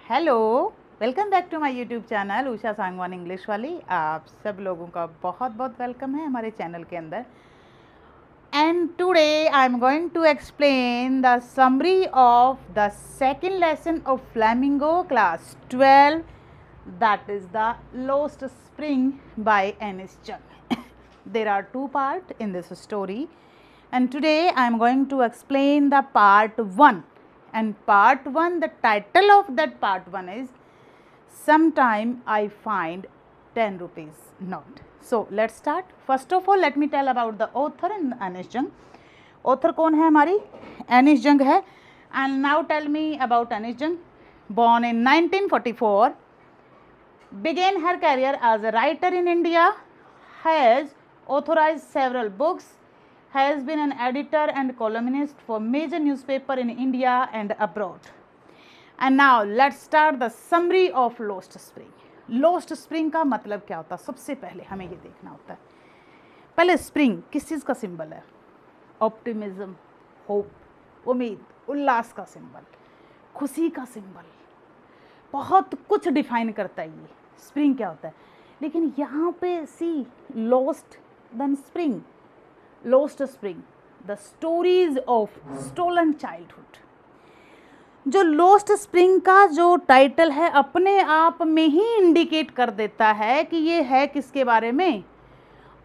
Hello, welcome back to my YouTube channel Usha Sangwan English वाली। आप सब लोगों का बहुत बहुत वेलकम है हमारे चैनल के अंदर। And today I am going to explain the summary of the second lesson of Flamingo class 12, that is the Lost Spring by Ernest Jung. There are two parts in this story, and today I am going to explain the part 1. And part 1, the title of that part 1 is Sometime I Find 10 rupees Note. So let's start. First of all, let me tell about the author and Ernest Jung. Author कौन है हमारी? Ernest Jung है. And now tell me about Ernest Jung. Born in 1944, began her career as a writer in India, has authorized several books, has been an editor and columnist for major newspaper in India and abroad. And now let's start the summary of Lost Spring. Lost Spring का मतलब क्या होता है? सबसे पहले हमें ये देखना होता है। पहले स्प्रिंग किस चीज़ का सिंबल है? ऑप्टिमिज्म, होप, उम्मीद, उल्लास का सिंबल, खुशी का सिंबल, बहुत कुछ डिफाइन करता है ये स्प्रिंग क्या होता है। लेकिन यहाँ पे see lost then spring, lost spring, the stories of stolen childhood. जो लॉस्ट स्प्रिंग का जो टाइटल है अपने आप में ही इंडिकेट कर देता है कि ये है किसके बारे में।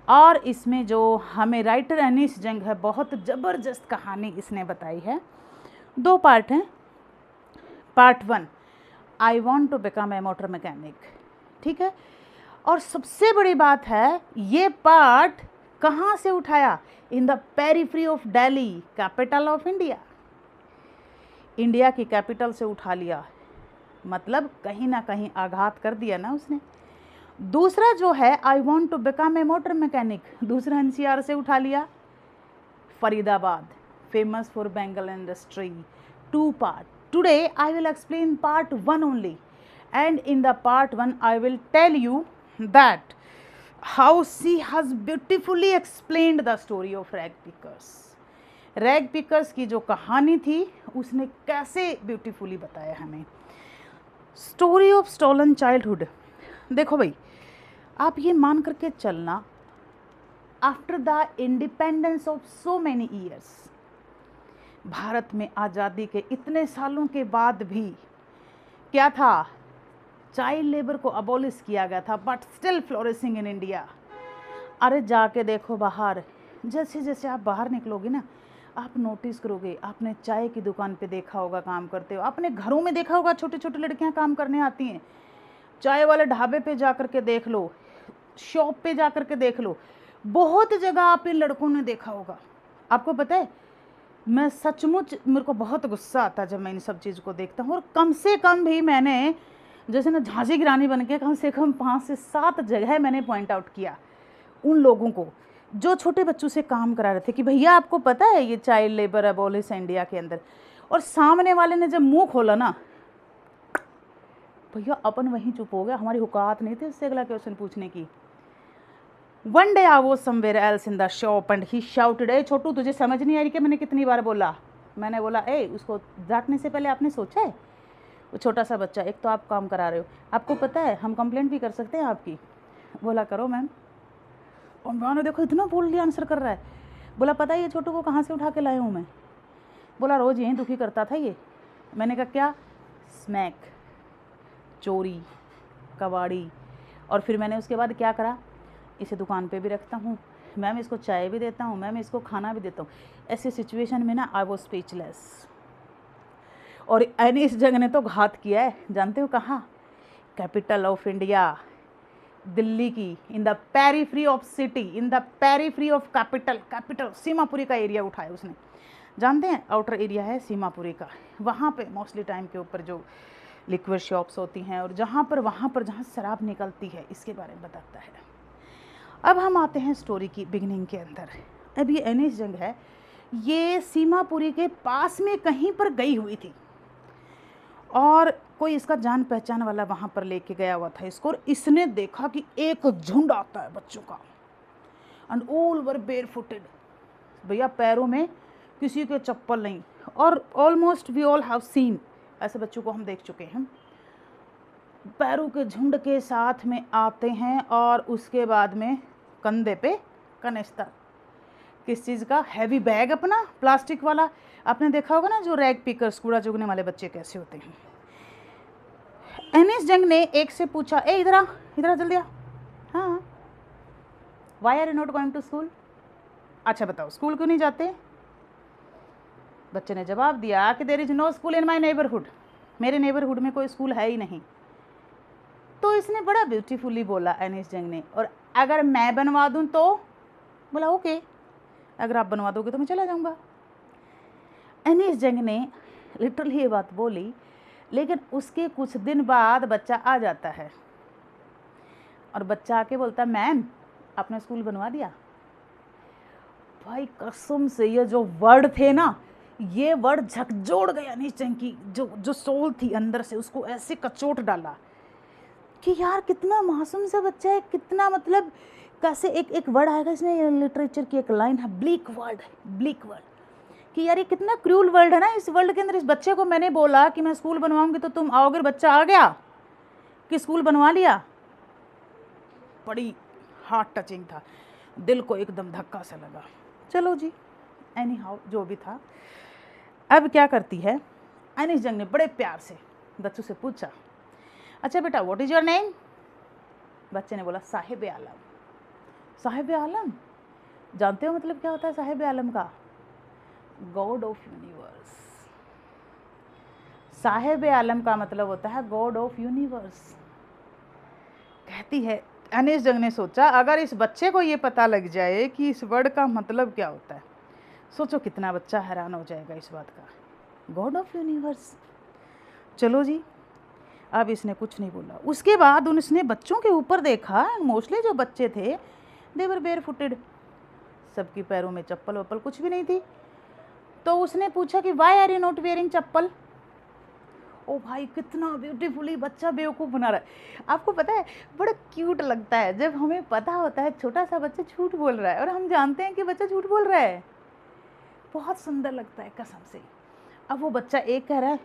और इसमें जो हमें राइटर एर्नेस्ट जंग है, बहुत ज़बरदस्त कहानी इसने बताई है। दो पार्ट हैं। Part 1, I want to become a motor mechanic, ठीक है। और सबसे बड़ी बात है, ये पार्ट कहाँ से उठाया? In the periphery of Delhi, capital of India. India की कैपिटल से उठा लिया, मतलब कहीं ना कहीं आघात कर दिया ना उसने। दूसरा जो है I want to become a motor mechanic, दूसरा एनसीआर से उठा लिया। Faridabad, famous for bangle industry. Two part. Today I will explain part 1 only, and in the part 1 I will tell you that how she has beautifully explained the story of rag pickers. Rag pickers की जो कहानी थी उसने कैसे beautifully बताया हमें। Story of stolen childhood. देखो भाई, आप ये मान करके चलना, after the independence of so many years, Bharat में आज़ादी के इतने सालों के बाद भी क्या था? चाइल्ड लेबर को अबॉलिश किया गया था, but still flourishing in India. अरे जाके देखो बाहर, जैसे जैसे आप बाहर निकलोगे ना, आप नोटिस करोगे, आपने चाय की दुकान पे देखा होगा काम करते हो, आपने घरों में देखा होगा छोटी छोटी लड़कियां काम करने आती हैं। चाय वाले ढाबे पे जा कर के देख लो, शॉप पे जा कर के देख लो, बहुत जगह आप इन लड़कों ने देखा होगा। आपको पता है, मैं सचमुच, मेरे को बहुत गुस्सा आता है जब मैं इन सब चीज़ को देखता हूँ। और कम से कम भी मैंने, जैसे ना झांसी की रानी बन के, कम से कम 5 से 7 जगह मैंने पॉइंट आउट किया उन लोगों को जो छोटे बच्चों से काम करा रहे थे कि भैया आपको पता है ये चाइल्ड लेबर अबॉलिश है इंडिया के अंदर। और सामने वाले ने जब मुंह खोला ना, भैया अपन वहीं चुप हो गया, हमारी औकात नहीं थी उससे अगला क्वेश्चन पूछने की। One day I was somewhere else in the shop and he shouted, ए छोटू तुझे समझ नहीं आ रही कि मैंने कितनी बार बोला? मैंने बोला, ए उसको डांटने से पहले आपने सोचा है? वो छोटा सा बच्चा, एक तो आप काम करा रहे हो, आपको पता है हम कंप्लेंट भी कर सकते हैं आपकी। बोला करो मैम। और मैंने देखो इतना बोल्डली आंसर कर रहा है। बोला पता है ये छोटू को कहाँ से उठा के लाया हूँ मैं? बोला रोज़ यहीं दुखी करता था ये। मैंने कहा क्या? स्मैक, चोरी, कबाड़ी। और फिर मैंने उसके बाद क्या करा? इसे दुकान पे भी रखता हूँ मैम, इसको चाय भी देता हूँ मैम, इसको खाना भी देता हूँ। ऐसी सिचुएशन में ना आई वॉज स्पीचलेस। और एर्नेस्ट जंग ने तो घात किया है, जानते हो कहाँ? कैपिटल ऑफ इंडिया, दिल्ली की, in the periphery of city, in the periphery of capital Seemapuri का एरिया उठाया उसने। जानते हैं आउटर एरिया है सीमापुरी का, वहाँ पे मोस्टली टाइम के ऊपर जो लिक्विड शॉप्स होती हैं और जहाँ पर जहाँ शराब निकलती है, इसके बारे में बताता है। अब हम आते हैं स्टोरी की बिगिनिंग के अंदर। अब ये एर्नेस्ट जंग है, ये सीमापुरी के पास में कहीं पर गई हुई थी और कोई इसका जान पहचान वाला वहाँ पर लेके गया हुआ था इसको। और इसने देखा कि एक झुंड आता है बच्चों का, and all were barefooted, भैया पैरों में किसी के चप्पल नहीं। और almost we all have seen, ऐसे बच्चों को हम देख चुके हैं। पैरों के झुंड के साथ में आते हैं और उसके बाद में कंधे पे कनिस्तर, किस चीज़ का, हैवी बैग अपना प्लास्टिक वाला। आपने देखा होगा ना जो रैग पिकर्स, कूड़ा चुगने वाले बच्चे कैसे होते हैं। एनिस जंग ने एक से पूछा, ए इधर आ जल्दी आ, हाँ why are you not going to school, अच्छा बताओ स्कूल क्यों नहीं जाते। बच्चे ने जवाब दिया कि there is no school in my neighbourhood, मेरे नेबरहुड में कोई स्कूल है ही नहीं। तो इसने बड़ा ब्यूटीफुली बोला एनिस जंग ने, और अगर मैं बनवा दूं तो, बोला ओके, अगर आप बनवा दोगे तो मैं चला जाऊंगा। एनिस जंग ने लिटरली ये बात बोली, लेकिन उसके कुछ दिन बाद बच्चा आ जाता है और बच्चा आके बोलता, मैम आपने स्कूल बनवा दिया। भाई कसम से ये जो वर्ड थे ना, ये वर्ड झकझोड़ गया एनिस जंग की जो सोल थी अंदर से, उसको ऐसे कचोट डाला कि यार कितना मासूम सा बच्चा है, कितना मतलब कैसे एक वर्ड आएगा इसमें, लिटरेचर की एक लाइन है, ब्लीक वर्ड, कि यार ये कितना क्रूल वर्ल्ड है ना। इस वर्ल्ड के अंदर इस बच्चे को मैंने बोला कि मैं स्कूल बनवाऊंगी तो तुम आओगे, बच्चा आ गया कि स्कूल बनवा लिया। बड़ी हार्ट टचिंग था, दिल को एकदम धक्का सा लगा। चलो जी, एनी हाउ जो भी था। अब क्या करती है, एनिस जंग ने बड़े प्यार से बच्चों से पूछा, अच्छा बेटा व्हाट इज योर नेम। बच्चे ने बोला साहिब आलम। साहिब आलम जानते हो मतलब क्या होता है साहिब आलम का, गॉड ऑफ यूनिवर्स। साहिब आलम का मतलब होता है गॉड ऑफ यूनिवर्स। कहती है, एनिस जंग ने सोचा अगर इस बच्चे को ये पता लग जाए कि इस वर्ड का मतलब क्या होता है, सोचो कितना बच्चा हैरान हो जाएगा इस बात का, गॉड ऑफ यूनिवर्स। चलो जी, अब इसने कुछ नहीं बोला। उसके बाद उसने बच्चों के ऊपर देखा, मोस्टली जो बच्चे थे दे वर बेयर फुटेड, सबके पैरों में चप्पल वप्पल कुछ भी नहीं थी। तो उसने पूछा कि why are you not wearing chappal. ओ भाई कितना ब्यूटीफुली बच्चा बेवकूफ़ बना रहा है। आपको पता है बड़ा क्यूट लगता है जब हमें पता होता है छोटा सा बच्चा झूठ बोल रहा है और हम जानते हैं कि बच्चा झूठ बोल रहा है, बहुत सुंदर लगता है कसम से। अब वो बच्चा एक कह रहा है,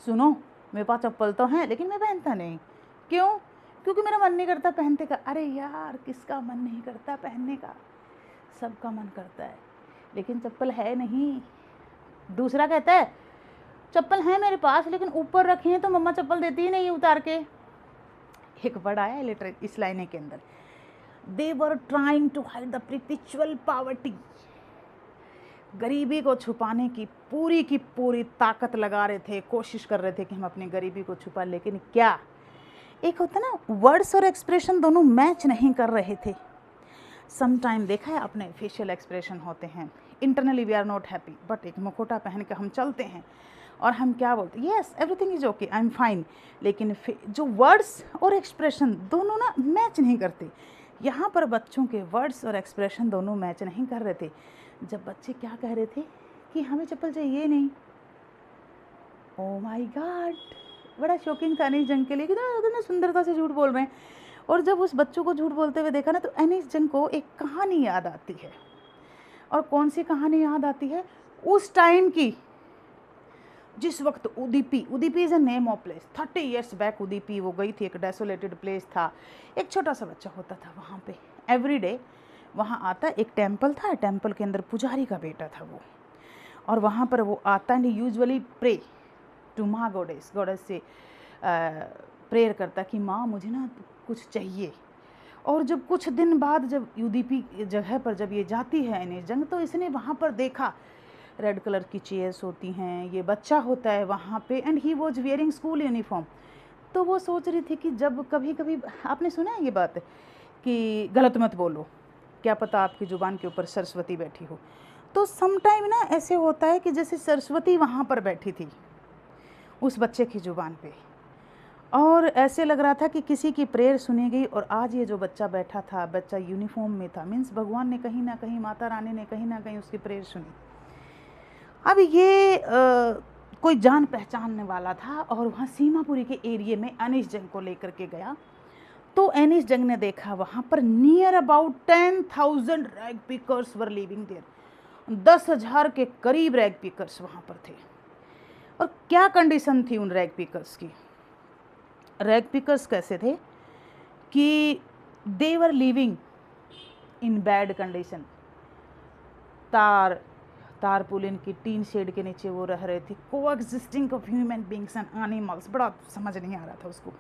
सुनो मेरे पास चप्पल तो हैं लेकिन मैं पहनता नहीं। क्यों? क्योंकि मेरा मन नहीं करता पहनने का। अरे यार किसका मन नहीं करता पहनने का, सबका मन करता है, लेकिन चप्पल है नहीं। दूसरा कहता है चप्पल है मेरे पास लेकिन ऊपर रखी है तो मम्मा चप्पल देती ही नहीं उतार के। एक वर्ड आया लिटरेचर इस लाइन के अंदर, they were trying to hide the perpetual poverty. गरीबी को छुपाने की पूरी ताकत लगा रहे थे, कोशिश कर रहे थे कि हम अपनी गरीबी को छुपा, लेकिन क्या, एक होता ना वर्ड्स और एक्सप्रेशन दोनों मैच नहीं कर रहे थे। समटाइम देखा है अपने फेशियल एक्सप्रेशन होते हैं, internally we are not happy, but एक मुखोटा पहन के हम चलते हैं और हम क्या बोलते हैं, yes everything is okay I am fine, लेकिन जो वर्ड्स और एक्सप्रेशन दोनों ना मैच नहीं करते। यहाँ पर बच्चों के वर्ड्स और एक्सप्रेशन दोनों मैच नहीं कर रहे थे। जब बच्चे क्या कह रहे थे कि हमें चप्पल चाहिए नहीं, ओ माय गॉड, बड़ा शॉकिंग था एनिस जंग के लिए, कितना सुंदरता से झूठ बोल रहे हैं। और जब उस बच्चों को झूठ बोलते हुए देखा ना तो एनिस जंग को एक कहानी याद आती है। और कौन सी कहानी याद आती है? उस टाइम की, जिस वक्त Udupi is a name of place, 30 years back Udupi वो गई थी, एक डेसोलेटेड प्लेस था, एक छोटा सा बच्चा होता था वहाँ पे, एवरीडे वहाँ आता, एक टेम्पल था, टेम्पल के अंदर पुजारी का बेटा था वो, और वहाँ पर वो आता नहीं, यूजुअली प्रे टू माँ गॉडेस से प्रेयर करता कि माँ मुझे ना कुछ चाहिए। और जब कुछ दिन बाद जब यूदीपी जगह पर जब ये जाती है एनिस जंग, तो इसने वहाँ पर देखा रेड कलर की चेयर्स होती हैं, ये बच्चा होता है वहाँ पे, and he was wearing school uniform. तो वो सोच रही थी कि जब कभी कभी आपने सुना है ये बात कि गलत मत बोलो, क्या पता आपकी ज़ुबान के ऊपर सरस्वती बैठी हो। तो समटाइम ना ऐसे होता है कि जैसे सरस्वती वहाँ पर बैठी थी उस बच्चे की ज़ुबान पे, और ऐसे लग रहा था कि किसी की प्रेयर सुनी गई। और आज ये जो बच्चा बैठा था, बच्चा यूनिफॉर्म में था, मीन्स भगवान ने कहीं ना कहीं, माता रानी ने कहीं ना कहीं उसकी प्रेयर सुनी। अब ये कोई जान पहचानने वाला था और वहाँ सीमापुरी के एरिए में एनिस जंग को लेकर के गया। तो एनिस जंग ने देखा वहाँ पर near about 10,000 rag pickers were living there, 10,000 के करीब रैग पिकर्स वहाँ पर थे। और क्या कंडीशन थी उन रैग पिकर्स की? रैग पिकर्स कैसे थे कि they were living in bad condition. Tarpaulin की टीन शेड के नीचे वो रह रहे थे, को existing of human beings and animals. बड़ा समझ नहीं आ रहा था उसको,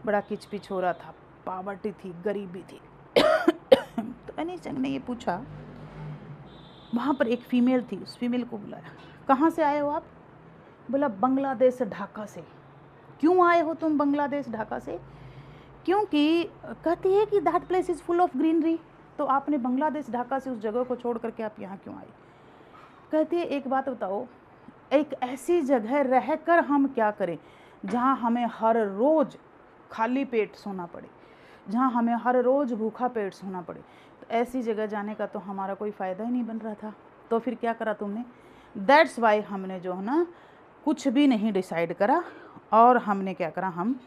बड़ा किचपिच हो रहा था, पावर्टी थी, गरीबी थी। तो एनीस यंग ने ये पूछा, वहाँ पर एक फीमेल थी, उस फीमेल को बुलाया, कहाँ से आए हो आप? बोला बांग्लादेश ढाका से। क्यों आए हो तुम बांग्लादेश ढाका से? क्योंकि कहती है कि that place is full of greenery. तो आपने बांग्लादेश ढाका से उस जगह को छोड़ करके आप यहाँ क्यों आए? कहती है एक बात बताओ, एक ऐसी जगह रहकर हम क्या करें जहाँ हमें हर रोज़ खाली पेट सोना पड़े, जहाँ हमें हर रोज़ भूखा पेट सोना पड़े। तो ऐसी जगह जाने का तो हमारा कोई फ़ायदा ही नहीं बन रहा था। तो फिर क्या करा तुमने? दैट्स वाई हमने जो है ना कुछ भी नहीं डिसाइड करा और हमने क्या करा, हम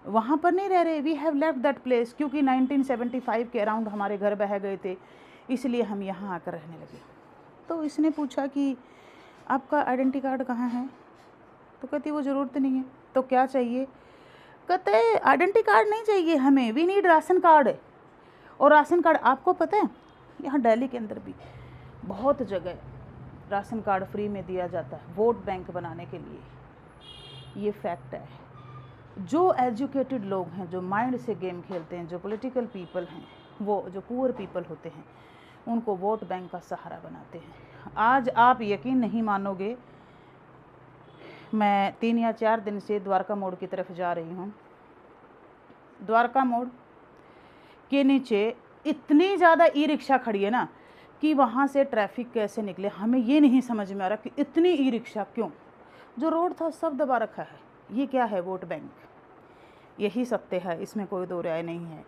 वहाँ पर नहीं रह रहे। We have left that place, क्योंकि 1975 के अराउंड हमारे घर बह गए थे, इसलिए हम यहाँ आकर रहने लगे। तो इसने पूछा कि आपका आइडेंटिटी कार्ड कहाँ है? तो कहती वो ज़रूरत नहीं है। तो क्या चाहिए? कहते आइडेंटिटी कार्ड नहीं चाहिए हमें, वी नीड राशन कार्ड। और राशन कार्ड आपको पता है, यहाँ दिल्ली के अंदर भी बहुत जगह राशन कार्ड फ्री में दिया जाता है वोट बैंक बनाने के लिए। ये फैक्ट है। जो एजुकेटेड लोग हैं, जो माइंड से गेम खेलते हैं, जो पॉलिटिकल पीपल हैं, वो जो पुअर पीपल होते हैं, उनको वोट बैंक का सहारा बनाते हैं। आज आप यकीन नहीं मानोगे, मैं 3 या 4 दिन से द्वारका मोड़ की तरफ जा रही हूँ। द्वारका मोड़ के नीचे इतनी ज़्यादा ई रिक्शा खड़ी है ना कि वहाँ से ट्रैफिक कैसे निकले हमें ये नहीं समझ में आ रहा कि इतनी ई रिक्शा क्यों। जो रोड था सब दबा रखा है। ये क्या है? Vote bank. यही सत्य है, इसमें कोई दो राय नहीं है।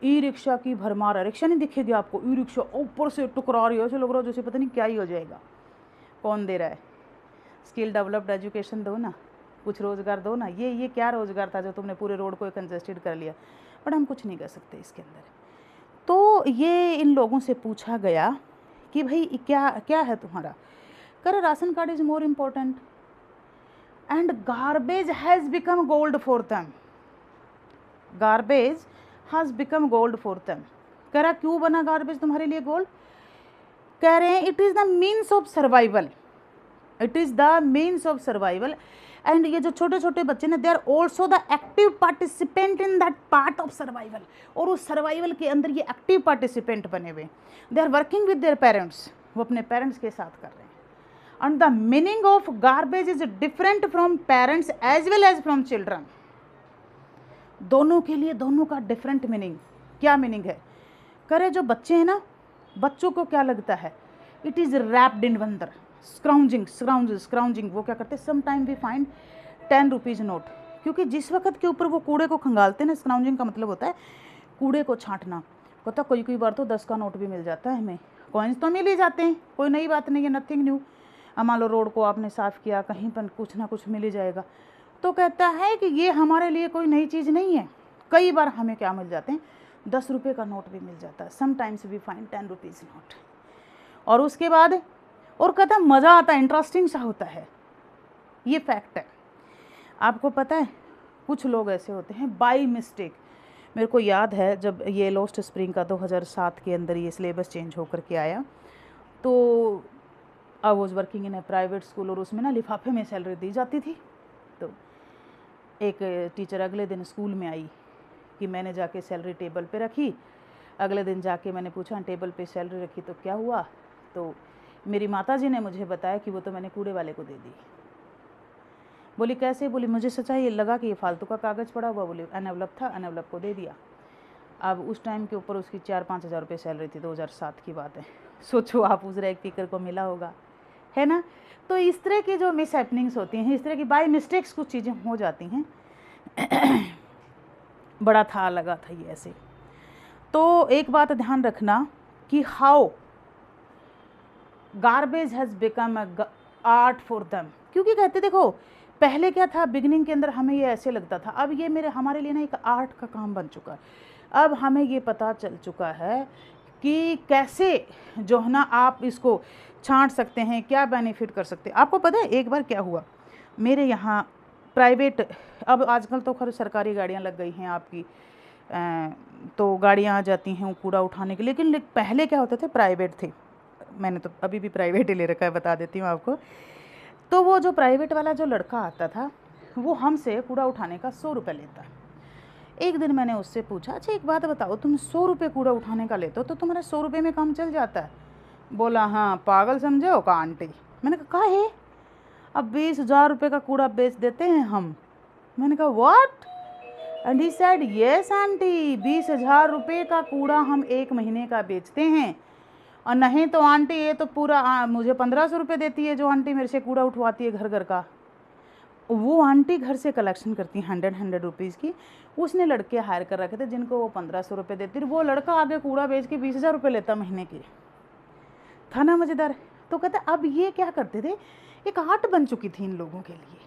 ई रिक्शा की भरमार है, रिक्शा नहीं दिखेगी आपको, ई रिक्शा ऊपर से टकरा रही है, ऐसे लग रहा है जैसे पता नहीं क्या ही हो जाएगा। कौन दे रहा है? स्किल डेवलप्ड एजुकेशन दो ना, कुछ रोज़गार दो ना। ये क्या रोज़गार था जो तुमने पूरे रोड को कंजेस्टेड कर लिया? बट हम कुछ नहीं कर सकते इसके अंदर। तो ये इन लोगों से पूछा गया कि भाई क्या क्या है तुम्हारा? कर ration card is more important and garbage has become gold for them. Garbage has become gold for them. कह रहा क्यों बना गार्बेज तुम्हारे लिए गोल्ड? कह रहे हैं it is the means of survival, it is the means of survival. And ये जो छोटे छोटे बच्चे ने, they are also the active participant in that part of survival. और उस सर्वाइवल के अंदर ये एक्टिव पार्टिसिपेंट बने हुए। They are working with their parents, वो अपने पेरेंट्स के साथ कर रहे हैं। And the meaning of garbage is different from parents as well as from children. दोनों के लिए दोनों का डिफरेंट मीनिंग। क्या मीनिंग है? करे जो बच्चे हैं ना, बच्चों को क्या लगता है? It is wrapped in wonder. Scrounging वो क्या करते हैं? Some time we find 10 rupees note, क्योंकि जिस वक्त के ऊपर वो कूड़े को खंगालते हैं ना, स्क्राउंजिंग का मतलब होता है कूड़े को छांटना। पता कोई बार तो 10 का नोट भी मिल जाता है हमें, कॉइन्स तो मिल ही जाते हैं, कोई नई बात नहीं है, नथिंग न्यू। मान लो रोड को आपने साफ़ किया, कहीं पर कुछ ना कुछ मिल ही जाएगा। तो कहता है कि ये हमारे लिए कोई नई चीज़ नहीं है। कई बार हमें क्या मिल जाते हैं? 10 रुपये का नोट भी मिल जाता है। Sometimes we find 10 rupees note. और उसके बाद और कहता मज़ा आता है, इंटरेस्टिंग सा होता है। ये फैक्ट है। आपको पता है कुछ लोग ऐसे होते हैं बाई मिस्टेक। मेरे को याद है जब ये लोस्ट स्प्रिंग का 2007 के अंदर ये सिलेबस चेंज होकर के आया, तो I was working in A private school, और उसमें ना लिफाफे में सैलरी दी जाती थी। तो एक टीचर अगले दिन स्कूल में आई कि मैंने जाके सैलरी टेबल पे रखी। अगले दिन जाके मैंने पूछा टेबल पे सैलरी रखी तो क्या हुआ? तो मेरी माताजी ने मुझे बताया कि वो तो मैंने कूड़े वाले को दे दी। बोली कैसे? बोली मुझे सच्चाई लगा कि ये फालतू का कागज़ पड़ा हुआ। बोली एनवलप था, एनवलप को दे दिया। अब उस टाइम के ऊपर उसकी 4-5 हज़ार रुपये सैलरी थी, 2007 की बात है। सोचो आप उस रैग पिकर को मिला होगा, है ना? तो इस तरह की जो मिस हैपनिंग्स होती हैं, इस तरह की बाय मिस्टेक्स कुछ चीज़ें हो जाती हैं। बड़ा था लगा था ये ऐसे। तो एक बात ध्यान रखना कि how garbage has become art for them. क्योंकि कहते देखो पहले क्या था, बिगनिंग के अंदर हमें ये ऐसे लगता था, अब ये हमारे लिए ना एक आर्ट का काम बन चुका है। अब हमें ये पता चल चुका है कि कैसे जो है ना आप इसको छांट सकते हैं, क्या बेनिफिट कर सकते हैं। आपको पता है एक बार क्या हुआ, मेरे यहाँ प्राइवेट, अब आजकल तो खैर सरकारी गाड़ियाँ लग गई हैं आपकी, तो गाड़ियाँ आ जाती हैं कूड़ा उठाने के लिए, लेकिन पहले क्या होते थे, प्राइवेट थे। मैंने तो अभी भी प्राइवेट ही ले रखा है, बता देती हूँ आपको। तो वो जो प्राइवेट वाला जो लड़का आता था वो हमसे कूड़ा उठाने का 100 रुपये लेता। एक दिन मैंने उससे पूछा, अच्छा एक बात बताओ, तुम 100 रुपये कूड़ा उठाने का लेते हो तो तुम्हारा 100 रुपये में काम चल जाता है? बोला हाँ, पागल समझे हो का आंटी? मैंने कहा है, अब 20,000 रुपये का कूड़ा बेच देते हैं हम। मैंने कहा what? And he said yes aunty, 20,000 रुपये का कूड़ा हम एक महीने का बेचते हैं। और नहीं तो आंटी ये तो पूरा मुझे 1,500 रुपये देती है जो आंटी मेरे से कूड़ा उठवाती है घर घर का। वो आंटी घर से कलेक्शन करती है 100 रुपीज़ की। उसने लड़के हायर कर रखे थे जिनको वो 1,500 रुपये देती, वो लड़का आगे कूड़ा बेच के 20,000 रुपये लेता महीने के। था ना मज़ेदार? तो कहते अब ये क्या करते थे, एक आर्ट बन चुकी थी इन लोगों के लिए।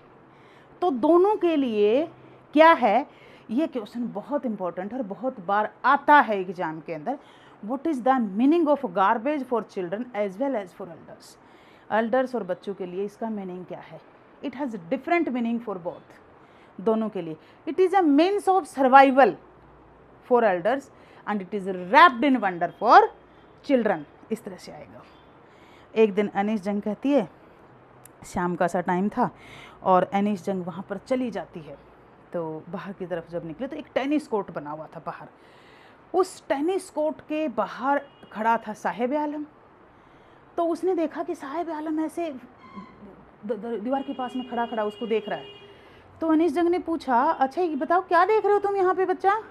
तो दोनों के लिए क्या है, ये क्वेश्चन बहुत इंपॉर्टेंट है और बहुत बार आता है एग्जाम के अंदर। What is the meaning of garbage for children as well as for elders? Elders और बच्चों के लिए इसका मीनिंग क्या है? It has different meaning for both, दोनों के लिए। It is a means of survival for elders and it is wrapped in wonder for children. इस तरह से आएगा। एक दिन अनीस जंग कहती है, शाम का सा टाइम था और अनीस जंग वहाँ पर चली जाती है। तो बाहर की तरफ जब निकले तो एक टेनिस कोर्ट बना हुआ था बाहर। उस टेनिस कोर्ट के बाहर खड़ा था साहिब आलम। तो उसने देखा कि साहिब आलम ऐसे दीवार के पास में खड़ा खड़ा उसको देख रहा है। तो अनीस जंग ने पूछा, अच्छा ये बताओ क्या देख रहे हो तुम यहाँ पे बच्चा?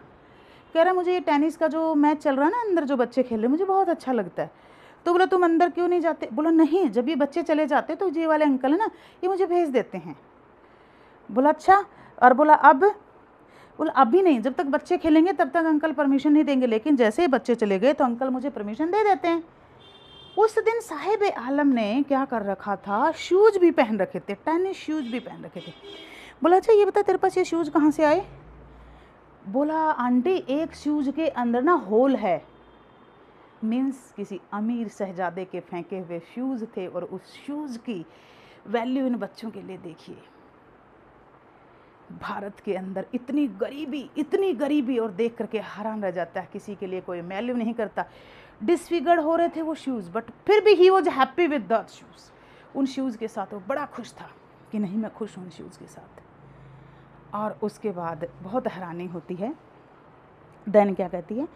कह रहा मुझे ये टेनिस का जो मैच चल रहा है ना, अंदर जो बच्चे खेल रहे मुझे बहुत अच्छा लगता है। तो बोला तुम अंदर क्यों नहीं जाते? बोला नहीं, जब ये बच्चे चले जाते तो ये वाले अंकल है ना, ये मुझे भेज देते हैं। बोला अच्छा, और बोला अब? बोला अभी नहीं, जब तक बच्चे खेलेंगे तब तक अंकल परमिशन नहीं देंगे, लेकिन जैसे ही बच्चे चले गए तो अंकल मुझे परमिशन दे देते हैं। उस दिन साहिब आलम ने क्या कर रखा था, शूज़ भी पहन रखे थे, टेनिस शूज़ भी पहन रखे थे। बोला अच्छा ये बता तेरे पास ये शूज़ कहाँ से आए? बोला आंटी एक शूज़ के अंदर ना होल है। मीन्स किसी अमीर शहजादे के फेंके हुए शूज़ थे और उस शूज़ की वैल्यू इन बच्चों के लिए देखिए। भारत के अंदर इतनी गरीबी और देख करके हैरान रह जाता है, किसी के लिए कोई वैल्यू नहीं करता। डिसफिगर्ड हो रहे थे वो शूज़, बट फिर भी he was happy with that shoes. उन शूज़ के साथ वो बड़ा खुश था कि नहीं मैं खुश हूँ उन शूज़ के साथ। और उसके बाद बहुत हैरानी होती है। देन क्या कहती है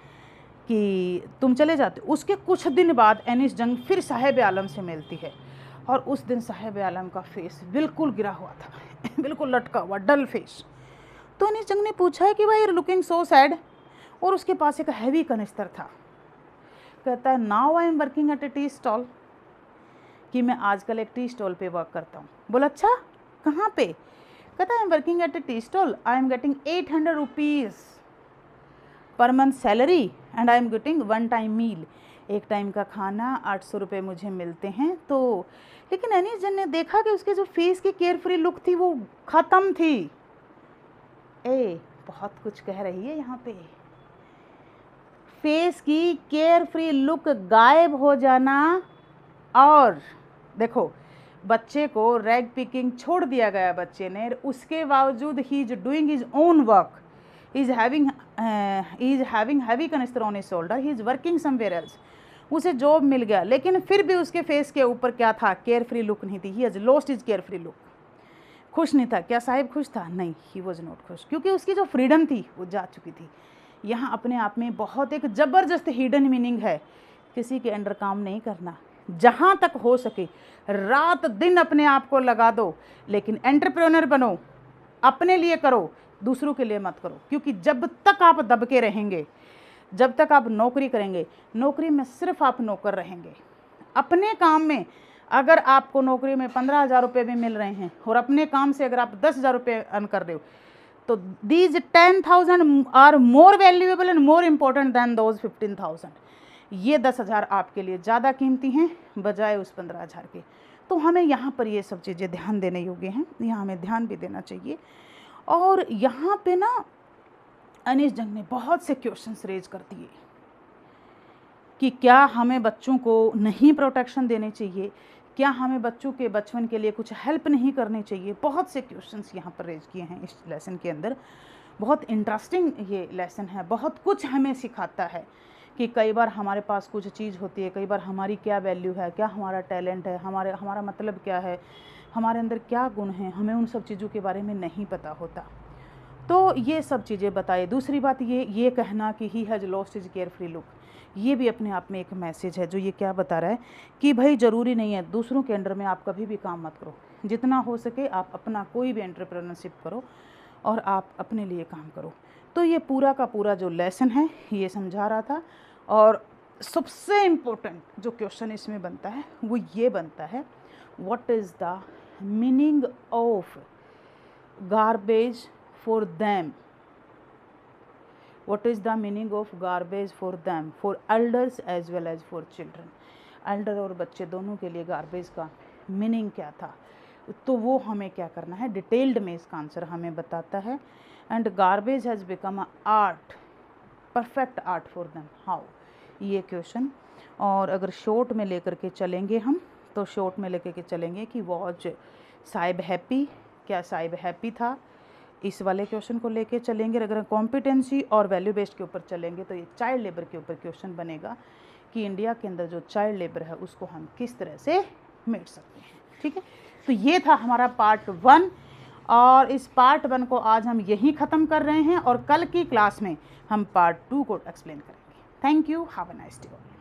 कि तुम चले जाते। उसके कुछ दिन बाद अनीस जंग फिर साहिब आलम से मिलती है और उस दिन साहिब आलम का फेस बिल्कुल गिरा हुआ था बिल्कुल लटका हुआ, डल फेस। तो अनीस जंग ने पूछा है कि भाई यूर लुकिंग सो सैड, और उसके पास एक हैवी कनिस्तर था। कहता है now I am working at a tea stall, कि मैं आजकल एक टी स्टॉल पे वर्क करता हूँ। बोला अच्छा कहाँ पे? कहता है I am working at a tea stall, I am getting 800 rupees per month salary and I am getting one time meal. एक टाइम का खाना 800 रुपये मुझे मिलते हैं। तो लेकिन अनीस जंग ने देखा कि उसके जो फेस की केयर फ्री लुक थी वो ख़त्म थी। बहुत कुछ कह रही है यहाँ पे। फेस की केयर फ्री लुक गायब हो जाना। और देखो बच्चे को रैग पिकिंग छोड़ दिया गया बच्चे ने, उसके बावजूद he is doing his own work, he is having heavy canister on his shoulder, he is working somewhere else। उसे जॉब मिल गया, लेकिन फिर भी उसके फेस के ऊपर क्या था, केयर फ्री लुक नहीं थी। he has lost his care free look. खुश नहीं था। क्या साहिब खुश था? नहीं, he was not खुश, क्योंकि उसकी जो फ्रीडम थी वो जा चुकी थी। यहाँ अपने आप में बहुत एक ज़बरदस्त हिडन मीनिंग है। किसी के अंडर काम नहीं करना, जहाँ तक हो सके रात दिन अपने आप को लगा दो, लेकिन एंटरप्रेन्योर बनो, अपने लिए करो, दूसरों के लिए मत करो। क्योंकि जब तक आप दबके रहेंगे, जब तक आप नौकरी करेंगे, नौकरी में सिर्फ आप नौकर रहेंगे। अपने काम में अगर आपको नौकरी में 15,000 रुपये भी मिल रहे हैं और अपने काम से अगर आप 10,000 रुपये अर्न कर रहे हो, तो these 10,000 are more valuable and more important than those 15,000। ये 10,000 आपके लिए ज़्यादा कीमती हैं बजाय उस 15,000 के। तो हमें यहाँ पर ये सब चीज़ें ध्यान देने योग्य हैं, यहाँ हमें ध्यान भी देना चाहिए। और यहाँ पे ना अनीस जंग ने बहुत से क्वेश्चंस रेज कर दिए कि क्या हमें बच्चों को नहीं प्रोटेक्शन देनी चाहिए, क्या हमें बच्चों के बचपन के लिए कुछ हेल्प नहीं करनी चाहिए? बहुत से क्वेश्चंस यहाँ पर रेज किए हैं इस लेसन के अंदर। बहुत इंटरेस्टिंग ये लेसन है, बहुत कुछ हमें सिखाता है कि कई बार हमारे पास कुछ चीज़ होती है, कई बार हमारी क्या वैल्यू है, क्या हमारा टैलेंट है, हमारा मतलब क्या है, हमारे अंदर क्या गुण हैं, हमें उन सब चीज़ों के बारे में नहीं पता होता। तो ये सब चीज़ें बताए। दूसरी बात ये कहना कि he has lost his care free look, ये भी अपने आप में एक मैसेज है जो ये क्या बता रहा है कि भाई ज़रूरी नहीं है दूसरों के अंडर में आप कभी भी काम मत करो। जितना हो सके आप अपना कोई भी एंटरप्रेन्योरशिप करो और आप अपने लिए काम करो। तो ये पूरा का पूरा जो लेसन है ये समझा रहा था। और सबसे इम्पोर्टेंट जो क्वेश्चन इसमें बनता है वो ये बनता है, what is the meaning of garbage for them? What is the meaning of garbage for them, for elders as well as for children? Elder और बच्चे दोनों के लिए गार्बेज का मीनिंग क्या था, तो वो हमें क्या करना है, डिटेल्ड में इसका आंसर हमें बताता है। And garbage has become a art, perfect art for them, how, ये क्वेश्चन। और अगर शॉर्ट में लेकर के चलेंगे हम, तो शॉर्ट में लेकर के चलेंगे कि वॉज साहिब हैप्पी, क्या साहिब हैप्पी था, इस वाले क्वेश्चन को लेके चलेंगे। अगर कॉम्पिटेंसी और वैल्यू बेस्ड के ऊपर चलेंगे तो ये चाइल्ड लेबर के ऊपर क्वेश्चन बनेगा कि इंडिया के अंदर जो चाइल्ड लेबर है उसको हम किस तरह से मिट सकते हैं। ठीक है, तो ये था हमारा पार्ट 1 और इस पार्ट 1 को आज हम यहीं ख़त्म कर रहे हैं और कल की क्लास में हम पार्ट 2 को एक्सप्लेन करेंगे। Thank you, have a nice day.